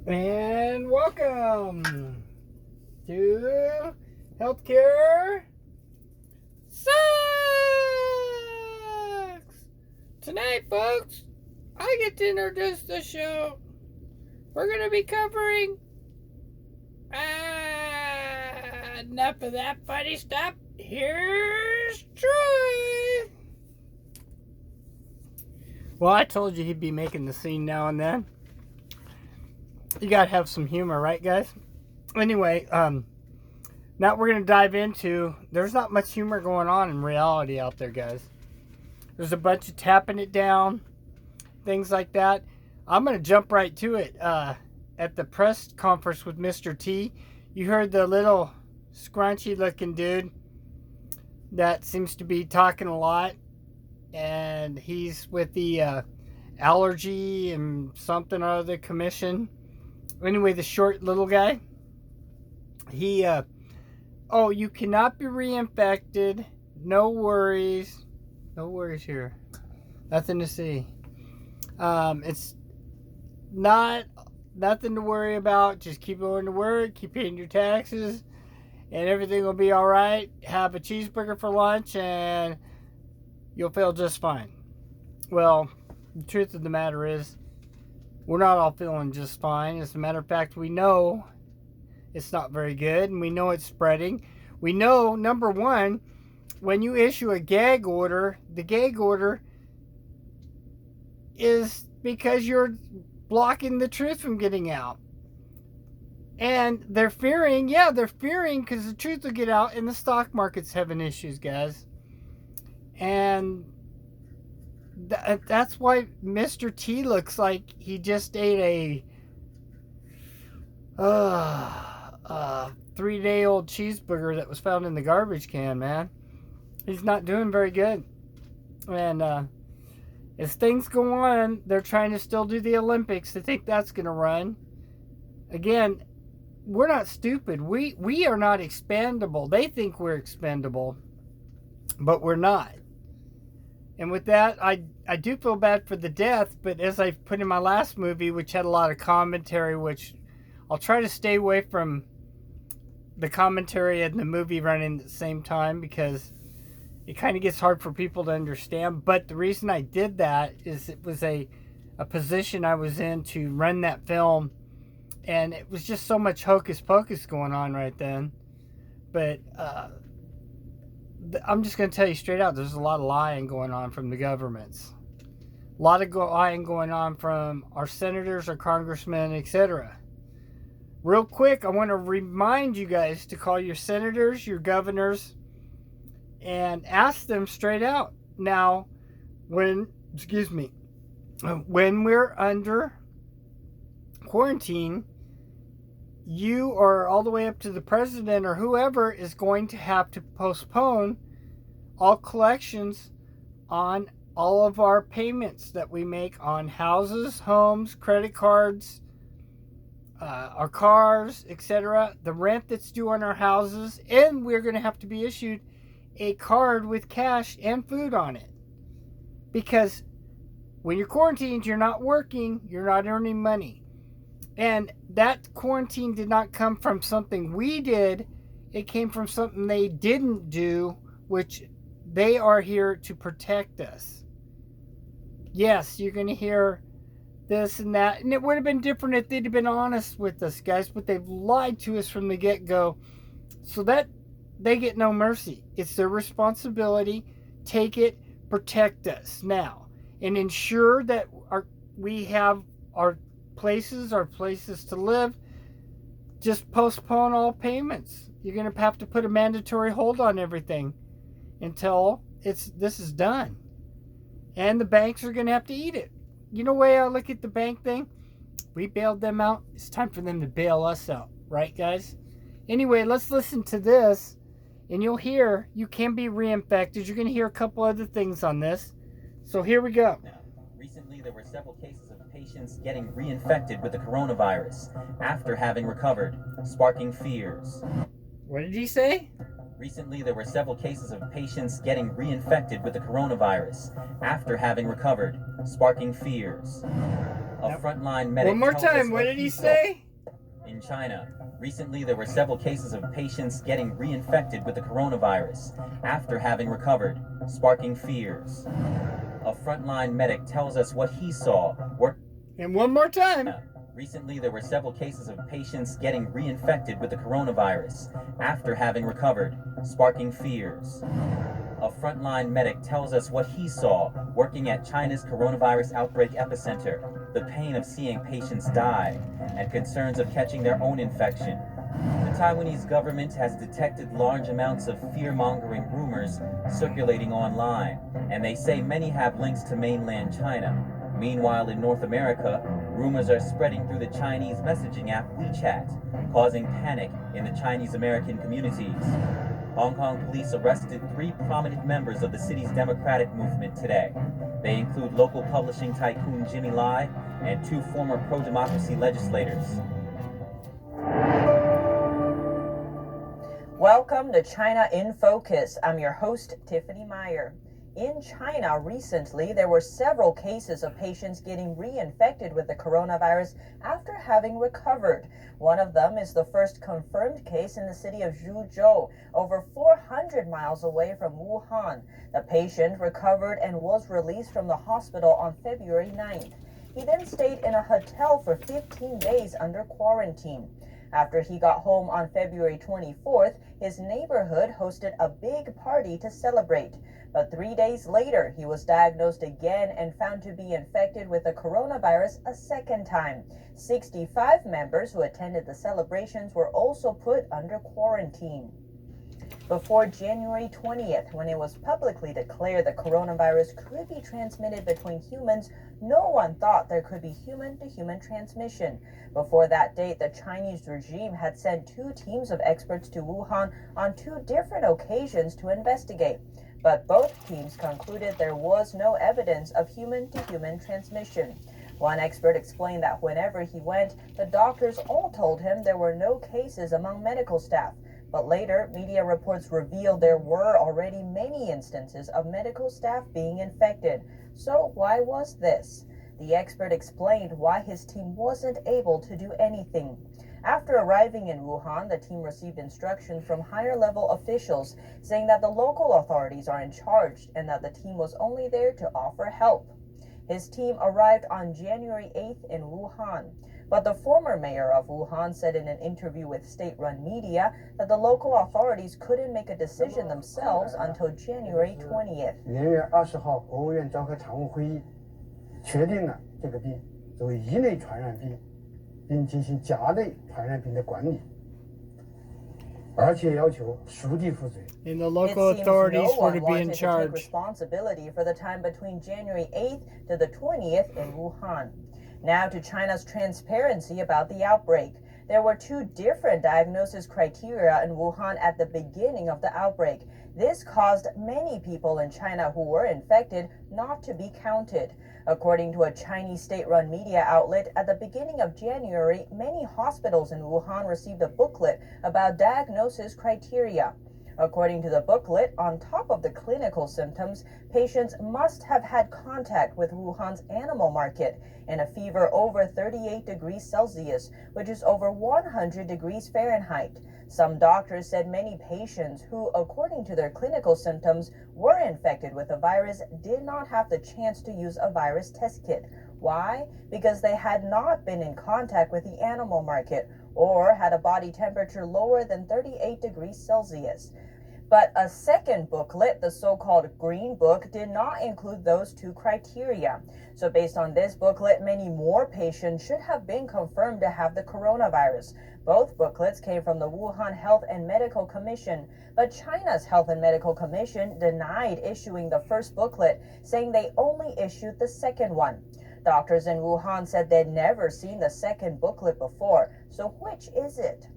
And welcome to Healthcare Sucks! Tonight, folks, I get to introduce the show. We're going to be covering enough of that funny stuff. Here's Troy. Well, I told you he'd be making the scene now and then. You gotta have some humor, right, guys? Anyway, now we're gonna dive into. There's not much humor going on in reality out there, guys. There's a bunch of tapping it down, things like that. I'm gonna jump right to it. At the press conference with Mr. T, you heard the little scrunchy-looking dude that seems to be talking a lot, and he's with the allergy and something or other commission. Anyway, the short little guy, he, oh, you cannot be reinfected. No worries. No worries here. Nothing to see. It's not nothing to worry about. Just keep going to work, keep paying your taxes, and everything will be all right. Have a cheeseburger for lunch, and you'll feel just fine. Well, the truth of the matter is, we're not all feeling just fine. As a matter of fact, we know it's not very good, and we know it's spreading. We know, number one, when you issue a gag order, the gag order is because you're blocking the truth from getting out. And they're fearing because the truth will get out, and the stock market's having issues, guys. And that's why Mr. T looks like he just ate a 3-day-old cheeseburger that was found in the garbage can, man. He's not doing very good. And as things go on, they're trying to still do the Olympics. They think that's going to run. Again, we're not stupid. We are not expendable. They think we're expendable, but we're not. And with that, I do feel bad for the death, but as I put in my last movie, which had a lot of commentary, which I'll try to stay away from the commentary and the movie running at the same time because it kind of gets hard for people to understand. But the reason I did that is it was a position I was in to run that film, and it was just so much hocus pocus going on right then. But I'm just going to tell you straight out, there's a lot of lying going on from the governments. A lot of lying going on from our senators, our congressmen, etc. Real quick, I want to remind you guys to call your senators, your governors, and ask them straight out. Now, when we're under quarantine, you or all the way up to the president or whoever is going to have to postpone all collections on all of our payments that we make on houses, homes, credit cards, our cars, etc., the rent that's due on our houses, and we're going to have to be issued a card with cash and food on it. Because when you're quarantined, you're not working, you're not earning money. And that quarantine did not come from something we did. It came from something they didn't do, which they are here to protect us. Yes, you're going to hear this and that. And it would have been different if they'd have been honest with us, guys. But they've lied to us from the get-go. So that they get no mercy. It's their responsibility. Take it, protect us now. And ensure that we have our places to live. Just postpone all payments. You're going to have to put a mandatory hold on everything until this is done. And the banks are going to have to eat it. You know the way I look at the bank thing? We bailed them out. It's time for them to bail us out. Right, guys? Anyway, let's listen to this. And you'll hear you can be reinfected. You're going to hear a couple other things on this. So here we go. Recently, there were several cases of patients getting reinfected with the coronavirus after having recovered, sparking fears. What did he say? Recently, there were several cases of patients getting reinfected with the coronavirus after having recovered, sparking fears. A frontline medic One more tells us time, what did he say? In China, recently there were several cases of patients getting reinfected with the coronavirus after having recovered, sparking fears. A frontline medic tells us what he saw. And one more time. Recently, there were several cases of patients getting reinfected with the coronavirus after having recovered, sparking fears. A frontline medic tells us what he saw working at China's coronavirus outbreak epicenter, the pain of seeing patients die, and concerns of catching their own infection. The Taiwanese government has detected large amounts of fear-mongering rumors circulating online, and they say many have links to mainland China. Meanwhile, in North America, rumors are spreading through the Chinese messaging app WeChat, causing panic in the Chinese-American communities. Hong Kong police arrested 3 prominent members of the city's democratic movement today. They include local publishing tycoon Jimmy Lai and 2 former pro-democracy legislators. Welcome to China in Focus. I'm your host, Tiffany Meyer. In China recently, there were several cases of patients getting reinfected with the coronavirus after having recovered. One of them is the first confirmed case in the city of Zhuzhou, over 400 miles away from Wuhan. The patient recovered and was released from the hospital on February 9th. He then stayed in a hotel for 15 days under quarantine. After he got home on February 24th, his neighborhood hosted a big party to celebrate. But 3 days later, he was diagnosed again and found to be infected with the coronavirus a second time. 65 members who attended the celebrations were also put under quarantine. Before January 20th, when it was publicly declared the coronavirus could be transmitted between humans, no one thought there could be human-to-human transmission. Before that date, the Chinese regime had sent 2 teams of experts to Wuhan on 2 different occasions to investigate. But both teams concluded there was no evidence of human-to-human transmission. One expert explained that whenever he went, the doctors all told him there were no cases among medical staff. But later, media reports revealed there were already many instances of medical staff being infected. So why was this? The expert explained why his team wasn't able to do anything. After arriving in Wuhan, the team received instructions from higher-level officials saying that the local authorities are in charge and that the team was only there to offer help. His team arrived on January 8th in Wuhan. But the former mayor of Wuhan said in an interview with state-run media that the local authorities couldn't make a decision themselves until January 20th. 年月20号，国务院召开常务会议，确定了这个病作为一类传染病，并进行甲类传染病的管理，而且要求属地负责。 And the local authorities were to be in To take charge. responsibility for the time between January 8th to the 20th in Wuhan. Now to China's transparency about the outbreak. There were 2 different diagnosis criteria in Wuhan at the beginning of the outbreak. This caused many people in China who were infected not to be counted. According to a Chinese state-run media outlet, at the beginning of January, many hospitals in Wuhan received a booklet about diagnosis criteria. According to the booklet, on top of the clinical symptoms, patients must have had contact with Wuhan's animal market and a fever over 38 degrees Celsius, which is over 100 degrees Fahrenheit. Some doctors said many patients who, according to their clinical symptoms, were infected with the virus did not have the chance to use a virus test kit. Why? Because they had not been in contact with the animal market or had a body temperature lower than 38 degrees Celsius. But a second booklet, the so-called Green Book, did not include those 2 criteria. So based on this booklet, many more patients should have been confirmed to have the coronavirus. Both booklets came from the Wuhan Health and Medical Commission, but China's Health and Medical Commission denied issuing the first booklet, saying they only issued the second one. Doctors in Wuhan said they'd never seen the second booklet before, so which is it?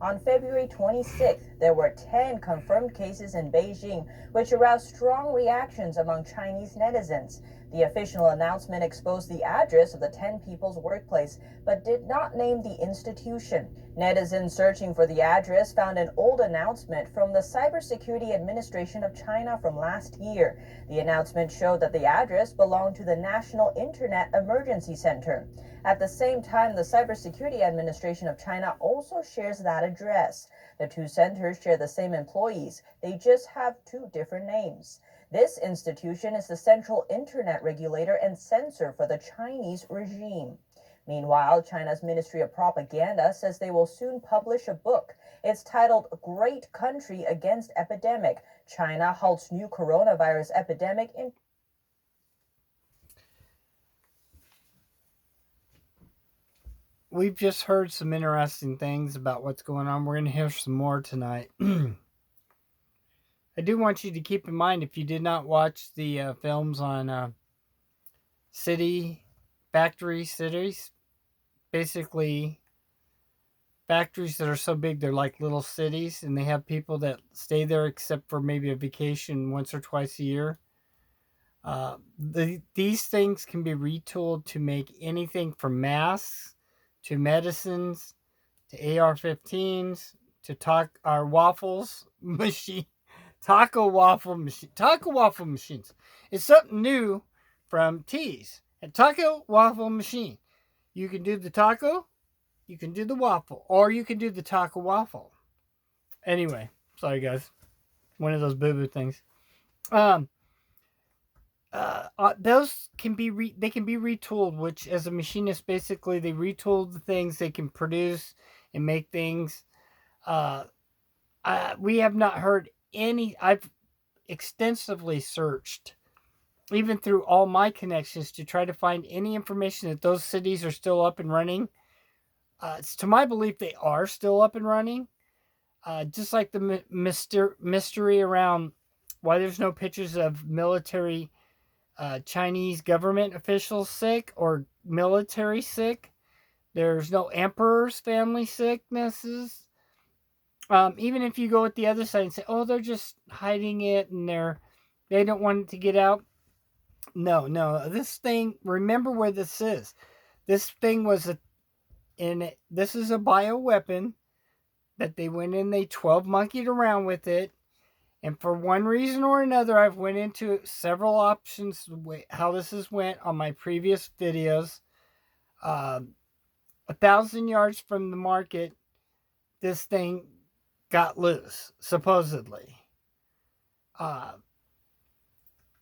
On February 26th, there were 10 confirmed cases in Beijing, which aroused strong reactions among Chinese netizens. The official announcement exposed the address of the 10 people's workplace, but did not name the institution. Netizens searching for the address found an old announcement from the Cybersecurity Administration of China from last year. The announcement showed that the address belonged to the National Internet Emergency Center. At the same time, the Cybersecurity Administration of China also shares that address. The two centers share the same employees, they just have two different names. This institution is the central internet regulator and censor for the Chinese regime. Meanwhile, China's Ministry of Propaganda says they will soon publish a book. It's titled Great Country Against Epidemic. China halts new coronavirus epidemic in We've just heard some interesting things about what's going on. We're going to hear some more tonight. I do want you to keep in mind, if you did not watch the films on factory cities, basically factories that are so big they're like little cities, and they have people that stay there except for maybe a vacation once or twice a year. These things can be retooled to make anything from masks to medicines to AR-15s to waffles machine, taco waffle machines. It's something new from T's. A taco waffle machine. You can do the taco, you can do the waffle, or you can do the taco waffle. Anyway, sorry guys, one of those boo-boo things. Those can be retooled, which as a machinist, basically they retool the things they can produce and make things. We have not heard any. I've extensively searched, even through all my connections, to try to find any information that those cities are still up and running. It's to my belief they are still up and running. Just like the mystery around why there's no pictures of military Chinese government officials sick or military sick. There's no emperor's family sicknesses. Even if you go with the other side and say, "Oh, they're just hiding it and they don't want it to get out." No. This thing. Remember where this is. This thing was this is a bioweapon that they went in. They 12 monkeyed around with it. And for one reason or another, I've went into several options how this has went on my previous videos. 1,000 yards from the market, this thing got loose, supposedly.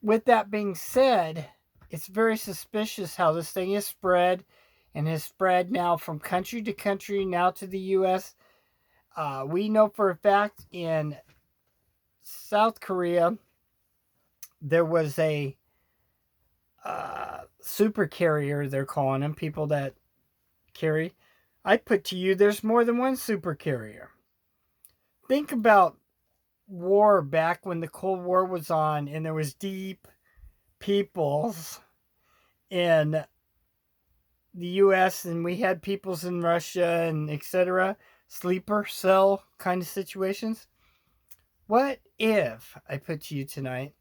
With that being said, it's very suspicious how this thing is spread and has spread now from country to country, now to the U.S. We know for a fact in South Korea, there was a super carrier, they're calling them, people that carry. I put to you, there's more than one super carrier. Think about war back when the Cold War was on and there was deep peoples in the U.S. and we had peoples in Russia and etc. Sleeper cell kind of situations. What if, I put to you tonight,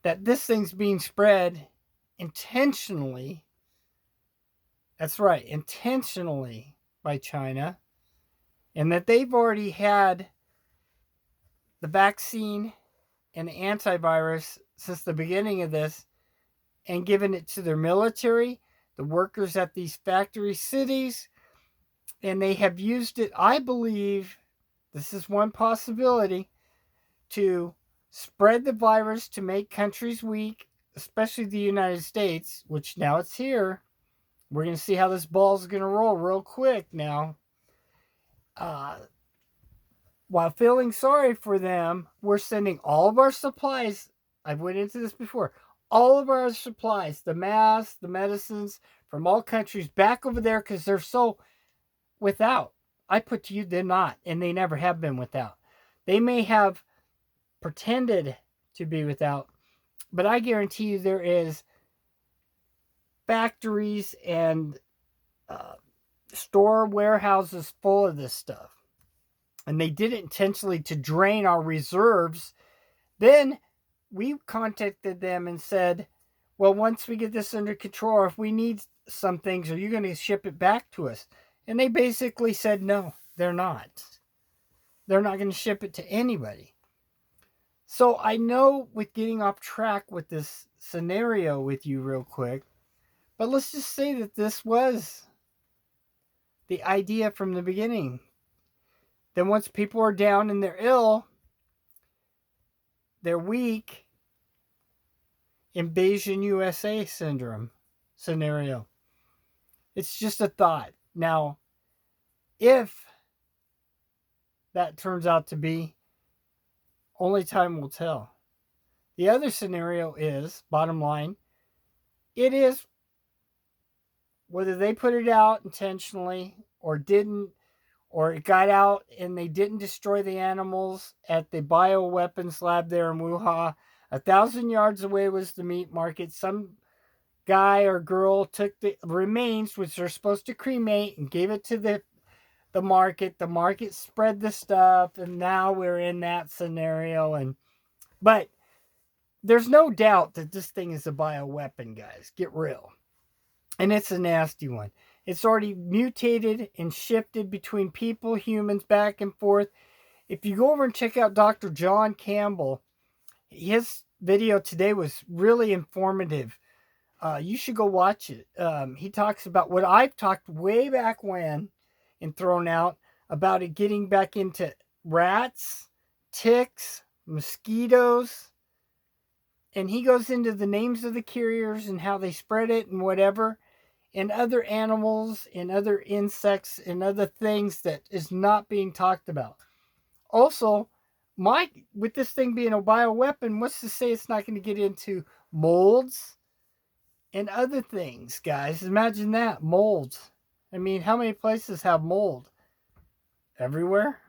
that this thing's being spread intentionally, that's right, intentionally by China, and that they've already had the vaccine and the antivirus since the beginning of this and given it to their military, the workers at these factory cities, and they have used it, I believe, this is one possibility, to spread the virus to make countries weak, especially the United States, which now it's here. We're going to see how this ball's going to roll real quick now. While feeling sorry for them, we're sending all of our supplies. I've went into this before. All of our supplies, the masks, the medicines from all countries back over there because they're so without. I put to you, they're not, and they never have been without. They may have pretended to be without, but I guarantee you there is factories and store warehouses full of this stuff. and they did it intentionally to drain our reserves, then we contacted them and said, well, once we get this under control, if we need some things, are you going to ship it back to us? And they basically said, no, they're not. They're not going to ship it to anybody. So I know with getting off track with this scenario with you real quick, but let's just say that this was the idea from the beginning. Then once people are down and they're ill, they're weak, Invasion USA syndrome scenario. It's just a thought. Now, if that turns out to be, only time will tell. The other scenario is, bottom line, it is whether they put it out intentionally or didn't, or it got out and they didn't destroy the animals at the bioweapons lab there in Wuhan. 1,000 yards away was the meat market. Some guy or girl took the remains, which they're supposed to cremate, and gave it to the market. The market spread the stuff, and now we're in that scenario. But there's no doubt that this thing is a bioweapon, guys. Get real. And it's a nasty one. It's already mutated and shifted between people, humans, back and forth. If you go over and check out Dr. John Campbell, his video today was really informative. You should go watch it. He talks about what I've talked way back when and thrown out about it getting back into rats, ticks, mosquitoes. And he goes into the names of the carriers and how they spread it and whatever, and other animals and other insects and other things that is not being talked about. Also, with this thing being a bioweapon, what's to say it's not going to get into molds and other things, guys? Imagine that, molds. I mean, how many places have mold? Everywhere.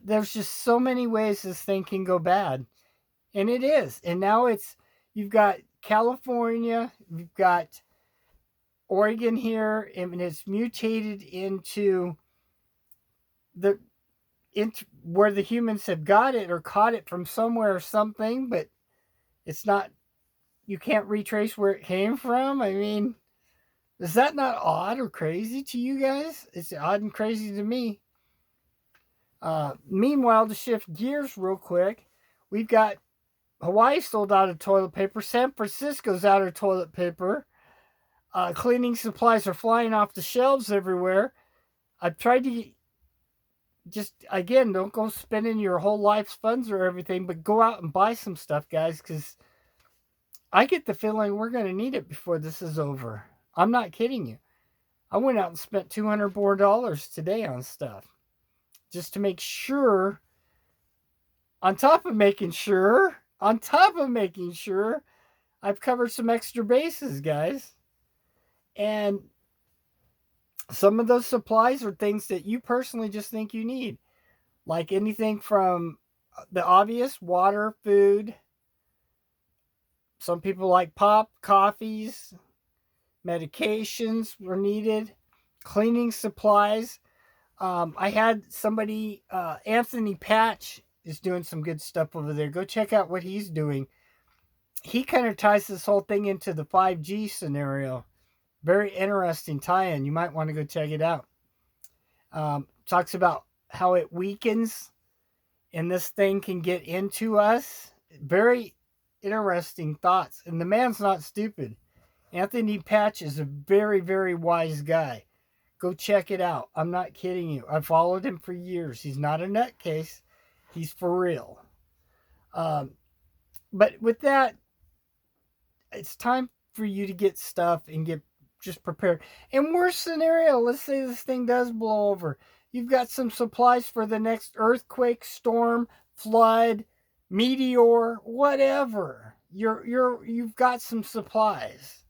There's just so many ways this thing can go bad. And it is. And now you've got California, you've got Oregon here, and it's mutated into where the humans have got it or caught it from somewhere or something, but it's not, you can't retrace where it came from. I mean, is that not odd or crazy to you guys? It's odd and crazy to me. Meanwhile, to shift gears real quick, we've got Hawaii sold out of toilet paper. San Francisco's out of toilet paper. Cleaning supplies are flying off the shelves everywhere. I've tried to just, again, don't go spending your whole life's funds or everything, but go out and buy some stuff, guys, because I get the feeling we're going to need it before this is over. I'm not kidding you. I went out and spent $200 more today on stuff just to make sure, on top of making sure, I've covered some extra bases, guys. And some of those supplies are things that you personally just think you need. Like anything from the obvious, water, food. Some people like pop, coffees, medications were needed, cleaning supplies. I had somebody, Anthony Patch is doing some good stuff over there. Go check out what he's doing. He kind of ties this whole thing into the 5G scenario. Very interesting tie-in. You might want to go check it out. Talks about how it weakens and this thing can get into us. Very interesting thoughts. And the man's not stupid. Anthony Patch is a very, very wise guy. Go check it out. I'm not kidding you. I've followed him for years. He's not a nutcase. He's for real. But with that, it's time for you to get stuff and get just prepared. In worst scenario, let's say this thing does blow over. You've got some supplies for the next earthquake, storm, flood, meteor, whatever. You've got some supplies.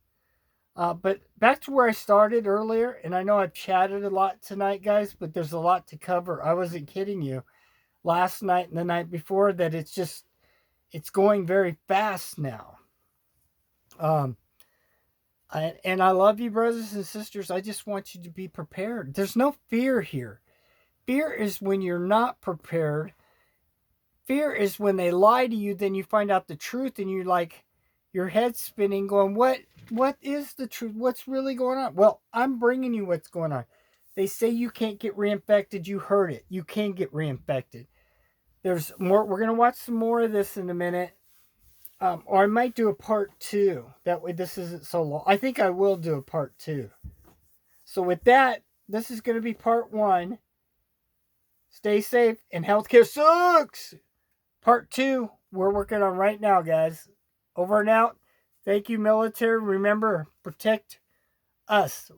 But back to where I started earlier, and I know I've chatted a lot tonight, guys, but there's a lot to cover. I wasn't kidding you. Last night and the night before that, it's going very fast now. And I love you, brothers and sisters. I just want you to be prepared. There's no fear here. Fear is when you're not prepared. Fear is when they lie to you, then you find out the truth and you're like, your head's spinning going, what is the truth? What's really going on? Well, I'm bringing you what's going on. They say you can't get reinfected. You heard it. You can get reinfected. There's more. We're going to watch some more of this in a minute. Or I might do a part 2. That way this isn't so long. I think I will do a part 2. So with that, this is going to be part 1. Stay safe, and healthcare sucks. Part 2, we're working on right now, guys. Over and out. Thank you, military. Remember, protect us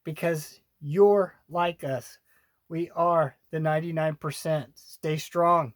because you're like us. We are the 99%. Stay strong.